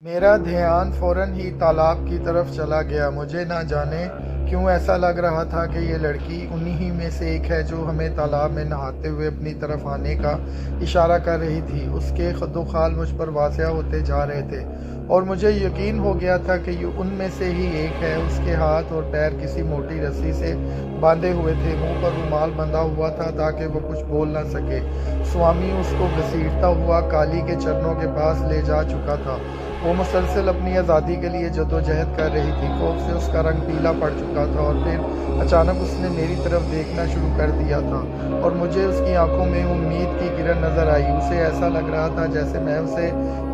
मेरा ध्यान फौरन ही तालाब की तरफ चला गया। मुझे ना जाने क्यों ऐसा लग रहा था कि ये लड़की उन्हीं ही में से एक है जो हमें तालाब में नहाते हुए अपनी तरफ आने का इशारा कर रही थी। उसके खद्दोखाल मुझ पर वाक़या होते जा रहे थे और मुझे यकीन हो गया था कि ये उनमें से ही एक है। उसके हाथ और पैर किसी मोटी रस्सी से बांधे हुए थे, मुंह पर रुमाल बंधा हुआ था ताकि वो कुछ बोल ना सके। स्वामी उसको घसीटता हुआ काली के चरणों के पास ले जा चुका था। वो मुसलसल अपनी आज़ादी के लिए जद्दोजहद कर रही थी। खौफ से उसका रंग पीला पड़ चुका था और फिर अचानक उसने मेरी तरफ देखना शुरू कर दिया था और मुझे उसकी आंखों में उम्मीद की किरण नज़र आई। उसे ऐसा लग रहा था जैसे मैं उसे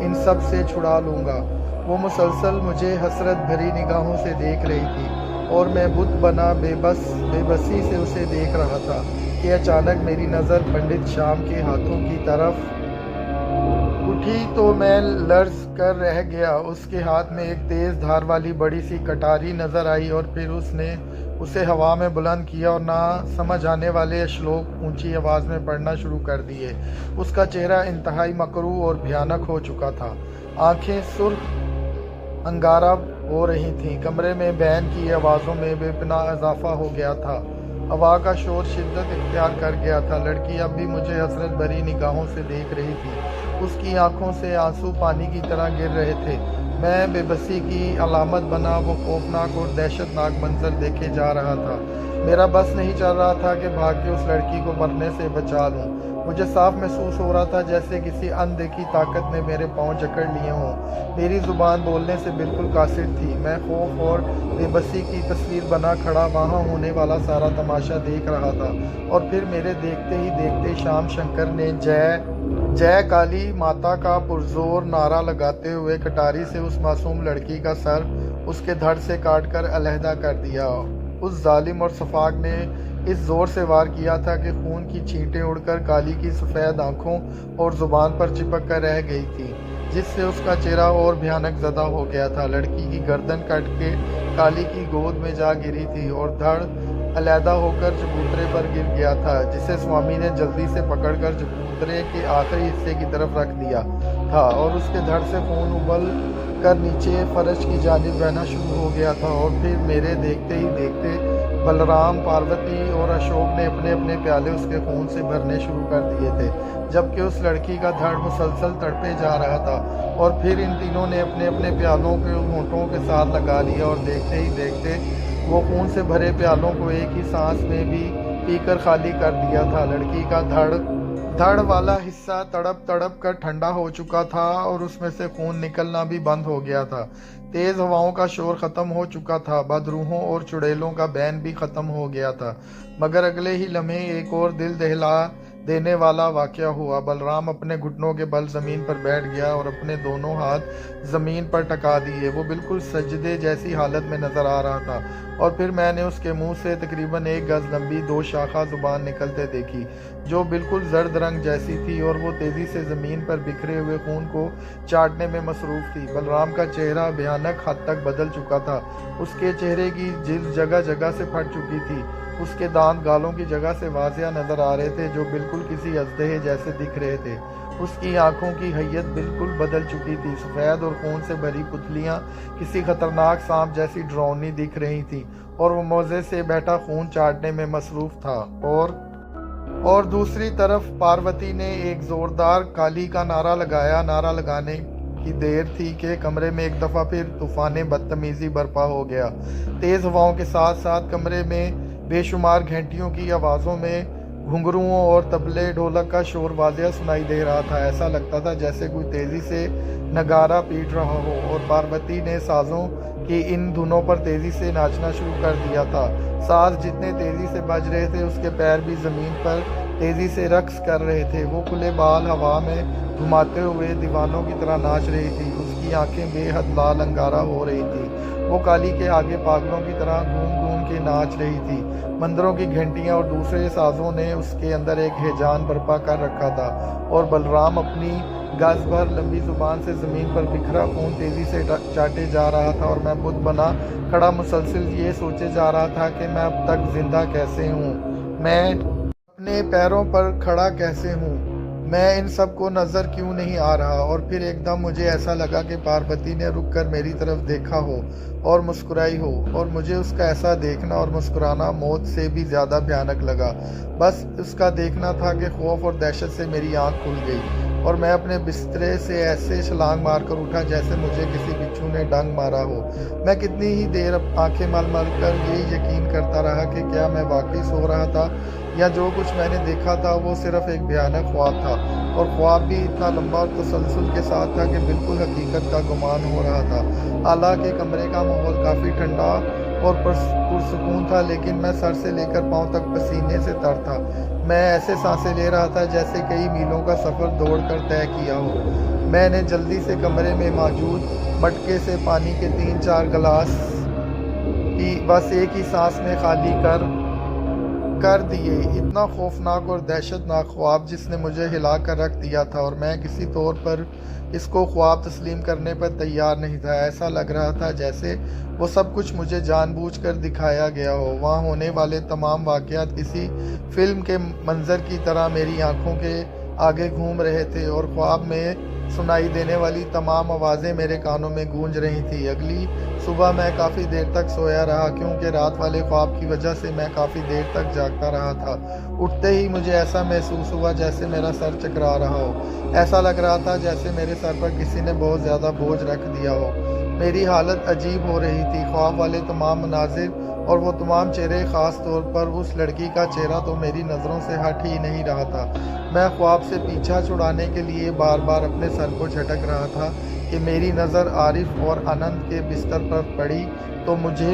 इन सब से छुड़ा लूँगा। वो मुसलसल मुझे हसरत भरी निगाहों से देख रही थी और मैं बुत बना बेबसी से उसे देख रहा था कि अचानक मेरी नज़र पंडित श्याम के हाथों की तरफ उठी तो मैं लर्ज़ कर रह गया। उसके हाथ में एक तेज़ धार वाली बड़ी सी कटारी नज़र आई और फिर उसने उसे हवा में बुलंद किया और ना समझ आने वाले श्लोक ऊंची आवाज़ में पढ़ना शुरू कर दिए। उसका चेहरा इंतहाई मकरू और भयानक हो चुका था। आंखें सुर्ख अंगारा हो रही थीं। कमरे में बैन की आवाज़ों में बेपनाह इजाफा हो गया था। हवा का शोर शिद्दत इख्तियार कर गया था। लड़की अब भी मुझे हसरत भरी निगाहों से देख रही थी। उसकी आंखों से आंसू पानी की तरह गिर रहे थे। मैं बेबसी की अलामत बना वो खौफनाक और दहशतनाक मंजर देखे जा रहा था। मेरा बस नहीं चल रहा था कि भाग के उस लड़की को मरने से बचा लूं। मुझे साफ महसूस हो रहा था जैसे किसी अनदेखी ताकत ने मेरे पांव जकड़ लिए हों। मेरी ज़ुबान बोलने से बिल्कुल कासिर थी। मैं खौफ और बेबसी की तस्वीर बना खड़ा वहाँ होने वाला सारा तमाशा देख रहा था और फिर मेरे देखते ही देखते श्याम शंकर ने जय जय काली माता का पुरजोर नारा लगाते हुए कटारी से उस मासूम लड़की का सर उसके धड़ से काटकर अलहदा कर दिया। उस जालिम और सफाक ने इस जोर से वार किया था कि खून की छींटें उड़कर काली की सफ़ेद आंखों और ज़ुबान पर चिपक कर रह गई थी, जिससे उसका चेहरा और भयानक ज़दा हो गया था। लड़की की गर्दन कट के काली की गोद में जा गिरी थी और धड़ अलहदा होकर चबूतरे पर गिर गया था, जिसे स्वामी ने जल्दी से पकड़कर चबूतरे के आखिरी हिस्से की तरफ रख दिया था और उसके धड़ से खून उबल कर नीचे फर्श की जानिब बहना शुरू हो गया था। और फिर मेरे देखते ही देखते बलराम, पार्वती और अशोक ने अपने अपने प्याले उसके खून से भरने शुरू कर दिए थे, जबकि उस लड़की का धड़ मुसलसल तड़पे जा रहा था। और फिर इन तीनों ने अपने अपने प्यालों के होंठों के साथ लगा लिया और देखते ही देखते वो खून से भरे प्यालों को एक ही सांस में भी पीकर खाली कर दिया था। लड़की का धड़ वाला हिस्सा तड़प तड़प कर ठंडा हो चुका था और उसमें से खून निकलना भी बंद हो गया था। तेज हवाओं का शोर खत्म हो चुका था। बदरूहों और चुड़ैलों का बैन भी खत्म हो गया था। मगर अगले ही लम्हे एक और दिल दहला देने वाला वाकया हुआ। बलराम अपने घुटनों के बल जमीन पर बैठ गया और अपने दोनों हाथ जमीन पर टका दिए। वो बिल्कुल सजदे जैसी हालत में नजर आ रहा था और फिर मैंने उसके मुंह से तकरीबन 1 गज लंबी 2 शाखा जुबान निकलते देखी, जो बिल्कुल जर्द रंग जैसी थी और वो तेजी से जमीन पर बिखरे हुए खून को चाटने में मसरूफ थी। बलराम का चेहरा भयानक हद तक बदल चुका था। उसके चेहरे की जिल्द जगह जगह से फट चुकी थी। उसके दांत गालों की जगह से वाजिया नजर आ रहे थे, जो बिल्कुल किसी अजदहे जैसे दिख रहे थे। उसकी आंखों की हैयत बिल्कुल बदल चुकी थी। सफ़ेद और खून से भरी पुतलियां किसी खतरनाक सांप जैसी डरावनी दिख रही थी और वो मौजे से बैठा खून चाटने में मसरूफ था। और दूसरी तरफ पार्वती ने एक जोरदार काली का नारा लगाया। नारा लगाने की देर थी कि कमरे में एक दफ़ा फिर तूफान बदतमीज़ी बर्पा हो गया। तेज़ हवाओं के साथ साथ कमरे में बेशुमार घंटियों की आवाज़ों में घुंघरुओं और तबले ढोलक का शोर वाज़िया सुनाई दे रहा था। ऐसा लगता था जैसे कोई तेज़ी से नगारा पीट रहा हो और पार्वती ने साज़ों की इन धुनों पर तेज़ी से नाचना शुरू कर दिया था। साज जितने तेज़ी से बज रहे थे, उसके पैर भी ज़मीन पर तेज़ी से रक्स कर रहे थे। वो खुले बाल हवा में घुमाते हुए दीवानों की तरह नाच रही थी। उसकी आंखें बेहद लाल अंगारा हो रही थी। वो काली के आगे पागलों की तरह घूम घूम के नाच रही थी। मंदिरों की घंटियां और दूसरे साजों ने उसके अंदर एक हिजान बर्पा कर रखा था और बलराम अपनी गज भर लंबी जुबान से ज़मीन पर बिखरा खून तेज़ी से चाटे जा रहा था और मैं बुत बना खड़ा मुसलसल ये सोचे जा रहा था कि मैं अब तक जिंदा कैसे हूँ, मैं अपने पैरों पर खड़ा कैसे हूँ, मैं इन सब को नज़र क्यों नहीं आ रहा। और फिर एकदम मुझे ऐसा लगा कि पार्वती ने रुक कर मेरी तरफ देखा हो और मुस्कुराई हो, और मुझे उसका ऐसा देखना और मुस्कुराना मौत से भी ज़्यादा भयानक लगा। बस उसका देखना था कि खौफ और दहशत से मेरी आंख खुल गई और मैं अपने बिस्तरे से ऐसे छलांग मारकर उठा जैसे मुझे किसी बिच्छू ने डंग मारा हो। मैं कितनी ही देर आंखें मल मल कर यही यकीन करता रहा कि क्या मैं वाकई सो रहा था या जो कुछ मैंने देखा था वो सिर्फ एक भयानक ख्वाब था, और ख्वाब भी इतना लंबा और तसलसल के साथ था कि बिल्कुल हकीकत का गुमान हो रहा था। हालांकि कमरे का माहौल काफ़ी ठंडा और पुरसुकून था, लेकिन मैं सर से लेकर पाँव तक पसीने से तर था। मैं ऐसे सांसें ले रहा था जैसे कई मीलों का सफ़र दौड़कर तय किया हो। मैंने जल्दी से कमरे में मौजूद मटके से पानी के 3-4 गिलास पी, बस एक ही सांस में खाली कर दिए। इतना खौफनाक और दहशतनाक ख्वाब जिसने मुझे हिला कर रख दिया था, और मैं किसी तौर पर इसको ख्वाब तस्लीम करने पर तैयार नहीं था। ऐसा लग रहा था जैसे वो सब कुछ मुझे जानबूझकर दिखाया गया हो। वहाँ होने वाले तमाम वाक़यात किसी फिल्म के मंजर की तरह मेरी आंखों के आगे घूम रहे थे, और ख्वाब में सुनाई देने वाली तमाम आवाज़ें मेरे कानों में गूंज रही थी। अगली सुबह मैं काफ़ी देर तक सोया रहा, क्योंकि रात वाले ख्वाब की वजह से मैं काफ़ी देर तक जागता रहा था। उठते ही मुझे ऐसा महसूस हुआ जैसे मेरा सर चकरा रहा हो। ऐसा लग रहा था जैसे मेरे सर पर किसी ने बहुत ज़्यादा बोझ रख दिया हो। मेरी हालत अजीब हो रही थी। ख्वाब वाले तमाम मनाजिर और वो तमाम चेहरे, ख़ास तौर पर उस लड़की का चेहरा तो मेरी नज़रों से हट ही नहीं रहा था। मैं ख्वाब से पीछा छुड़ाने के लिए बार बार अपने सर को झटक रहा था कि मेरी नज़र आरिफ और अनंत के बिस्तर पर पड़ी तो मुझे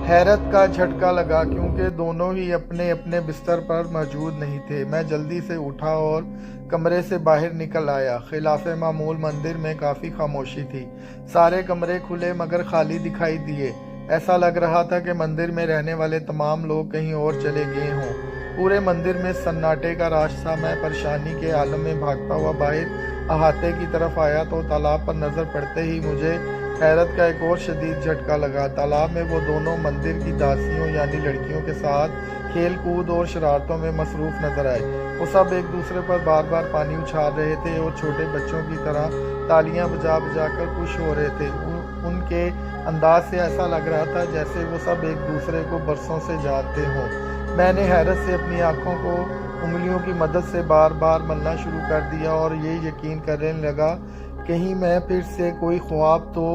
हैरत का झटका लगा, क्योंकि दोनों ही अपने अपने बिस्तर पर मौजूद नहीं थे। मैं जल्दी से उठा और कमरे से बाहर निकल आया। खिलाफ़े मामूल मंदिर में काफ़ी खामोशी थी। सारे कमरे खुले मगर खाली दिखाई दिए। ऐसा लग रहा था कि मंदिर में रहने वाले तमाम लोग कहीं और चले गए हों। पूरे मंदिर में सन्नाटे का राज था। मैं परेशानी के आलम में भागता हुआ बाहर अहाते की तरफ आया तो तालाब पर नज़र पड़ते ही मुझे हैरत का एक और शदीद झटका लगा। तालाब में वो दोनों मंदिर की दासियों यानी लड़कियों के साथ खेल कूद और शरारतों में मसरूफ़ नजर आए। वो सब एक दूसरे पर बार बार पानी उछाल रहे थे और छोटे बच्चों की तरह तालियां बजा बजा कर खुश हो रहे थे। उनके अंदाज से ऐसा लग रहा था जैसे वो सब एक दूसरे को बरसों से जानते हों। मैंने हैरत से अपनी आंखों को उंगलियों की मदद से बार बार मलना शुरू कर दिया और ये यकीन करने लगा कहीं मैं फिर से कोई ख्वाब तो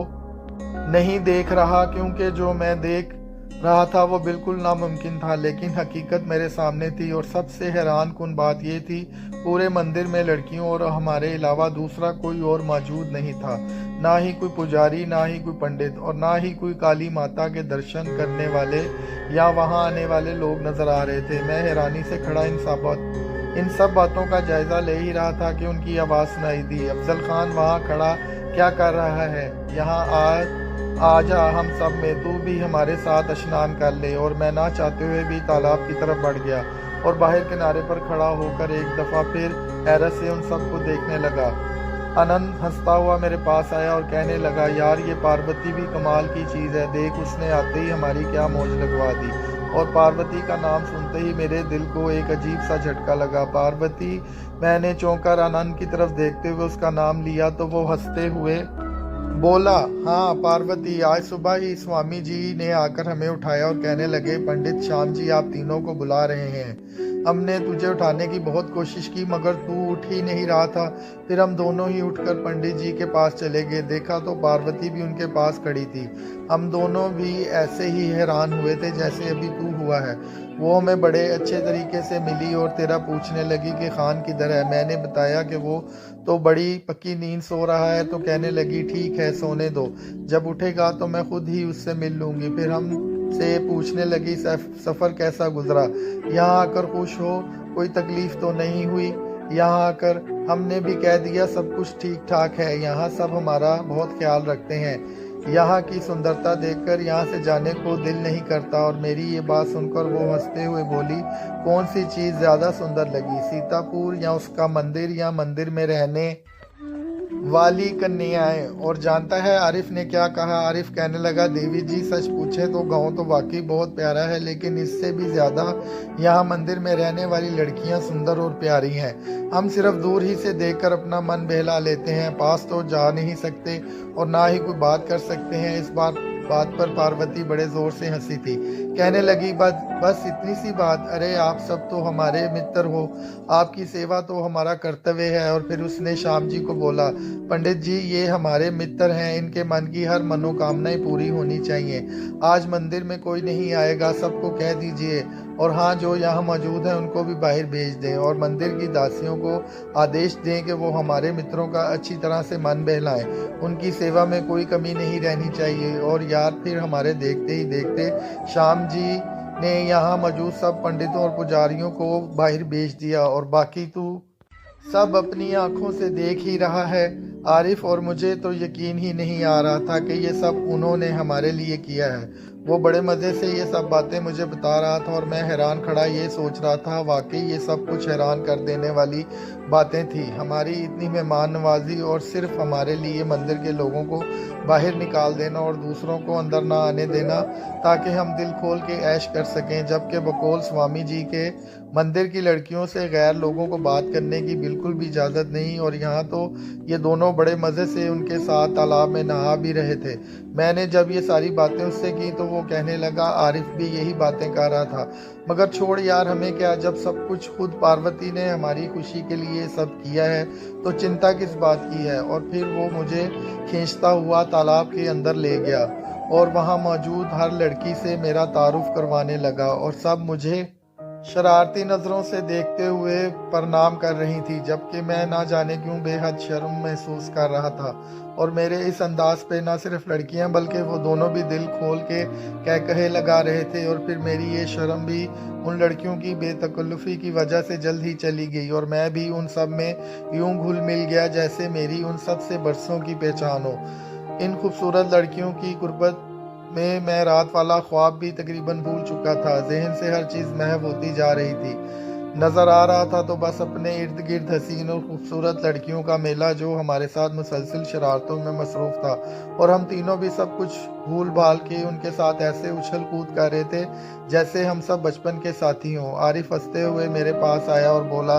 नहीं देख रहा, क्योंकि जो मैं देख रहा था वो बिल्कुल नामुमकिन था, लेकिन हकीकत मेरे सामने थी। और सबसे हैरान कुन बात यह थी, पूरे मंदिर में लड़कियों और हमारे अलावा दूसरा कोई और मौजूद नहीं था। ना ही कोई पुजारी, ना ही कोई पंडित, और ना ही कोई काली माता के दर्शन करने वाले या वहां आने वाले लोग नजर आ रहे थे। मैं हैरानी से खड़ा इन सब बातों का जायजा ले ही रहा था कि उनकी आवाज़ सुनाई दी। अफजल खान वहाँ खड़ा क्या कर रहा है? यहाँ आ जा हम सब में, तू भी हमारे साथ स्नान कर ले। और मैं ना चाहते हुए भी तालाब की तरफ बढ़ गया और बाहर किनारे पर खड़ा होकर एक दफ़ा फिर हैरत से उन सबको देखने लगा। अनंत हंसता हुआ मेरे पास आया और कहने लगा, यार ये पार्वती भी कमाल की चीज़ है, देख उसने आते ही हमारी क्या मौज लगवा दी। और पार्वती का नाम सुनते ही मेरे दिल को एक अजीब सा झटका लगा। पार्वती, मैंने चौंक कर आनंद की तरफ देखते हुए उसका नाम लिया तो वो हंसते हुए बोला, हाँ पार्वती, आज सुबह ही स्वामी जी ने आकर हमें उठाया और कहने लगे, पंडित श्याम जी आप तीनों को बुला रहे हैं। हमने तुझे उठाने की बहुत कोशिश की मगर तू उठ ही नहीं रहा था। फिर हम दोनों ही उठकर पंडित जी के पास चले गए। देखा तो पार्वती भी उनके पास खड़ी थी। हम दोनों भी ऐसे ही हैरान हुए थे जैसे अभी तू हुआ है। वो हमें बड़े अच्छे तरीके से मिली और तेरा पूछने लगी कि खान किधर है। मैंने बताया कि वो तो बड़ी पक्की नींद सो रहा है, तो कहने लगी ठीक है सोने दो, जब उठेगा तो मैं खुद ही उससे मिल लूँगी। फिर हम से पूछने लगी सफ़र कैसा गुजरा, यहाँ आकर खुश हो, कोई तकलीफ़ तो नहीं हुई। यहाँ आकर हमने भी कह दिया सब कुछ ठीक ठाक है, यहाँ सब हमारा बहुत ख्याल रखते हैं। यहाँ की सुंदरता देखकर यहाँ से जाने को दिल नहीं करता। और मेरी ये बात सुनकर वो हंसते हुए बोली, कौन सी चीज़ ज़्यादा सुंदर लगी, सीतापुर या उसका मंदिर, या मंदिर में रहने वाली कन्याएं। और जानता है आरिफ ने क्या कहा? आरिफ कहने लगा, देवी जी सच पूछे तो गांव तो वाकई बहुत प्यारा है, लेकिन इससे भी ज़्यादा यहाँ मंदिर में रहने वाली लड़कियाँ सुंदर और प्यारी हैं। हम सिर्फ दूर ही से देखकर अपना मन बहला लेते हैं, पास तो जा नहीं सकते और ना ही कोई बात कर सकते हैं। इस बात पर पार्वती बड़े जोर से हंसी थी। कहने लगी, बस इतनी सी बात? अरे आप सब तो हमारे मित्र हो, आपकी सेवा तो हमारा कर्तव्य है। और फिर उसने श्याम जी को बोला, पंडित जी ये हमारे मित्र हैं, इनके मन की हर मनोकामनाएं पूरी होनी चाहिए। आज मंदिर में कोई नहीं आएगा, सबको कह दीजिए। और हाँ, जो यहाँ मौजूद हैं उनको भी बाहर भेज दें और मंदिर की दासियों को आदेश दें कि वो हमारे मित्रों का अच्छी तरह से मन बहलाएं। उनकी सेवा में कोई कमी नहीं रहनी चाहिए। और यार, फिर हमारे देखते ही देखते श्याम जी ने यहाँ मौजूद सब पंडितों और पुजारियों को बाहर भेज दिया, और बाकी तू सब अपनी आंखों से देख ही रहा है आरिफ। और मुझे तो यकीन ही नहीं आ रहा था कि ये सब उन्होंने हमारे लिए किया है। वो बड़े मज़े से ये सब बातें मुझे बता रहा था और मैं हैरान खड़ा ये सोच रहा था, वाकई ये सब कुछ हैरान कर देने वाली बातें थी। हमारी इतनी मेहमान नवाजी और सिर्फ हमारे लिए मंदिर के लोगों को बाहर निकाल देना और दूसरों को अंदर ना आने देना, ताकि हम दिल खोल के ऐश कर सकें। जबकि बकौल स्वामी जी के मंदिर की लड़कियों से गैर लोगों को बात करने की बिल्कुल भी इजाज़त नहीं। और यहाँ तो ये दोनों बड़े मज़े से उनके साथ तालाब में नहा भी रहे थे। मैंने जब ये सारी बातें उससे की तो वो कहने लगा, आरिफ भी यही बातें कर रहा था। मगर छोड़ यार, हमें क्या, जब सब कुछ खुद पार्वती ने हमारी खुशी के लिए सब किया है तो चिंता किस बात की है। और फिर वो मुझे खींचता हुआ तालाब के अंदर ले गया और वहाँ मौजूद हर लड़की से मेरा तारुफ करवाने लगा, और सब मुझे शरारती नज़रों से देखते हुए प्रणाम कर रही थी, जबकि मैं ना जाने क्यों बेहद शर्म महसूस कर रहा था। और मेरे इस अंदाज पे ना सिर्फ लड़कियां बल्कि वो दोनों भी दिल खोल के कह कहे लगा रहे थे। और फिर मेरी ये शर्म भी उन लड़कियों की बेतकल्लुफ़ी की वजह से जल्द ही चली गई, और मैं भी उन सब में यूं घुल मिल गया जैसे मेरी उन सब से बरसों की पहचान हो। इन खूबसूरत लड़कियों की गुर्बत में मैं रात वाला ख्वाब भी तकरीबन भूल चुका था। जहन से हर चीज़ महव होती जा रही थी। नज़र आ रहा था तो बस अपने इर्द गिर्द हसीन और खूबसूरत लड़कियों का मेला, जो हमारे साथ मुसलसल शरारतों में मसरूफ़ था। और हम तीनों भी सब कुछ भूल भाल के उनके साथ ऐसे उछल कूद कर रहे थे जैसे हम सब बचपन के साथी हों। आरिफ हंसते हुए मेरे पास आया और बोला,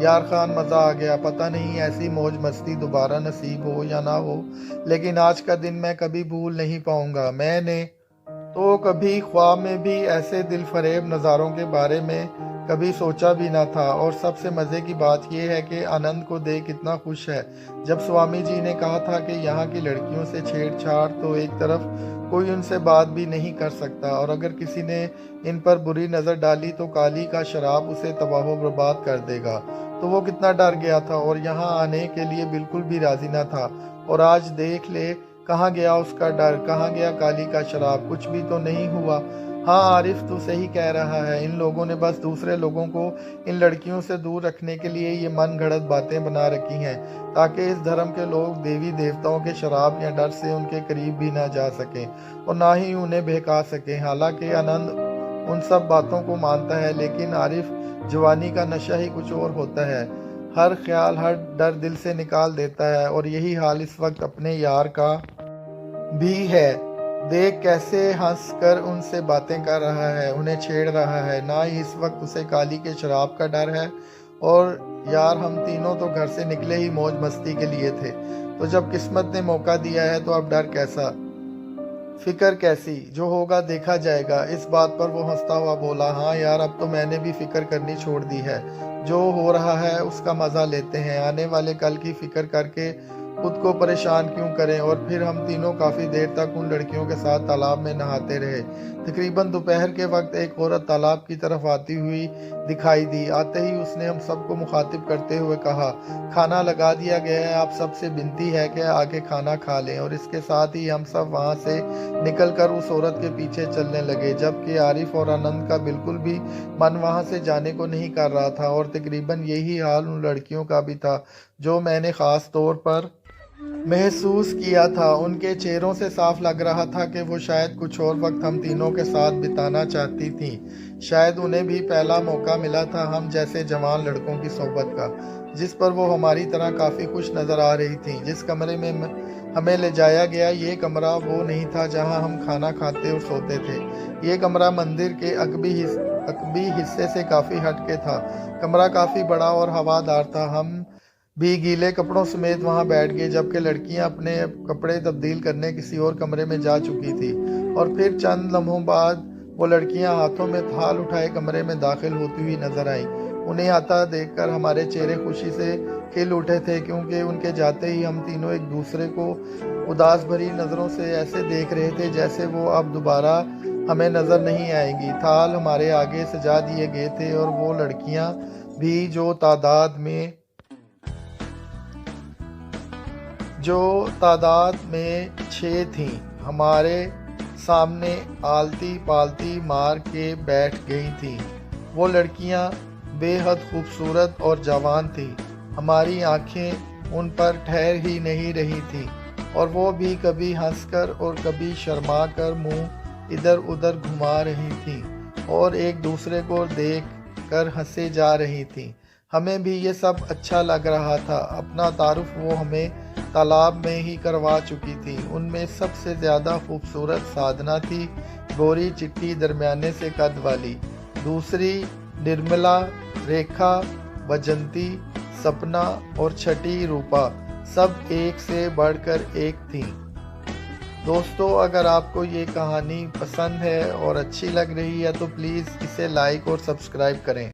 यार खान, मज़ा आ गया। पता नहीं ऐसी मौज मस्ती दोबारा नसीब हो या ना हो, लेकिन आज का दिन मैं कभी भूल नहीं पाऊंगा। मैंने तो कभी ख्वाब में भी ऐसे दिल फरेब नज़ारों के बारे में कभी सोचा भी ना था। और सबसे मज़े की बात यह है कि आनंद को देख कितना खुश है। जब स्वामी जी ने कहा था कि यहाँ की लड़कियों से छेड़छाड़, तो एक तरफ कोई उनसे बात भी नहीं कर सकता, और अगर किसी ने इन पर बुरी नज़र डाली तो काली का शराब उसे तबाह बर्बाद कर देगा। तो वो कितना डर गया था और यहाँ आने के लिए बिल्कुल भी राजी ना था। और आज देख ले, कहाँ गया उसका डर, कहाँ गया काली का शराब, कुछ भी तो नहीं हुआ। हाँ आरिफ, तू सही कह रहा है। इन लोगों ने बस दूसरे लोगों को इन लड़कियों से दूर रखने के लिए ये मन घड़त बातें बना रखी हैं, ताकि इस धर्म के लोग देवी देवताओं के शराब या डर से उनके करीब भी ना जा सकें और ना ही उन्हें बहका सकें। हालांकि आनंद उन सब बातों को मानता है, लेकिन आरिफ, जवानी का नशा ही कुछ और होता है। हर ख्याल, हर डर दिल से निकाल देता है। और यही हाल इस वक्त अपने यार का भी है। देख कैसे हंस कर उनसे बातें कर रहा है, उन्हें छेड़ रहा है। ना ही इस वक्त उसे काली के शराब का डर है। और यार, हम तीनों तो घर से निकले ही मौज मस्ती के लिए थे, तो जब किस्मत ने मौका दिया है तो अब डर कैसा, फिक्र कैसी, जो होगा देखा जाएगा। इस बात पर वो हंसता हुआ बोला, हाँ यार, अब तो मैंने भी फिक्र करनी छोड़ दी है। जो हो रहा है उसका मज़ा लेते हैं, आने वाले कल की फिक्र करके खुद को परेशान क्यों करें। और फिर हम तीनों काफ़ी देर तक उन लड़कियों के साथ तालाब में नहाते रहे। तकरीबन दोपहर के वक्त एक औरत तालाब की तरफ आती हुई दिखाई दी। आते ही उसने हम सबको मुखातिब करते हुए कहा, खाना लगा दिया गया है, आप सबसे विनती है कि आके खाना खा लें। और इसके साथ ही हम सब वहाँ से निकलकर उस औरत के पीछे चलने लगे, जबकि आरिफ और आनंद का बिल्कुल भी मन वहाँ से जाने को नहीं कर रहा था। और तकरीबन यही हाल उन लड़कियों का भी था, जो मैंने ख़ास तौर पर महसूस किया था। उनके चेहरों से साफ लग रहा था कि वो शायद कुछ और वक्त हम तीनों के साथ बिताना चाहती थीं। शायद उन्हें भी पहला मौका मिला था हम जैसे जवान लड़कों की सोबत का। जिस पर वो हमारी तरह काफ़ी खुश नज़र आ रही थीं। जिस कमरे में हमें ले जाया गया, ये कमरा वो नहीं था जहां हम खाना खाते और सोते थे। ये कमरा मंदिर के अकबी हिस्से से काफ़ी हट के था। कमरा काफ़ी बड़ा और हवादार था। हम भी गीले कपड़ों समेत वहां बैठ गए, जबकि लड़कियां अपने कपड़े तब्दील करने किसी और कमरे में जा चुकी थी। और फिर चंद लम्हों बाद वो लड़कियां हाथों में थाल उठाए कमरे में दाखिल होती हुई नजर आईं। उन्हें आता देखकर हमारे चेहरे खुशी से खिल उठे थे, क्योंकि उनके जाते ही हम तीनों एक दूसरे को उदास भरी नज़रों से ऐसे देख रहे थे जैसे वो अब दोबारा हमें नज़र नहीं आएंगी। थाल हमारे आगे सजा दिए गए थे और वो लड़कियां भी जो तादाद में 6 थीं, हमारे सामने आलती पालती मार के बैठ गई थीं। वो लड़कियां बेहद खूबसूरत और जवान थीं। हमारी आंखें उन पर ठहर ही नहीं रही थीं और वो भी कभी हंसकर और कभी शर्मा कर मुंह इधर उधर घुमा रही थीं और एक दूसरे को देख कर हंसे जा रही थीं। हमें भी ये सब अच्छा लग रहा था। अपना तारुफ वो हमें तालाब में ही करवा चुकी थी। उनमें सबसे ज़्यादा खूबसूरत साधना थी, गोरी चिट्टी दरमियाने से कद वाली। दूसरी निर्मला, रेखा, वजंती, सपना और छठी रूपा, सब एक से बढ़कर एक थीं। दोस्तों, अगर आपको ये कहानी पसंद है और अच्छी लग रही है तो प्लीज़ इसे लाइक और सब्सक्राइब करें।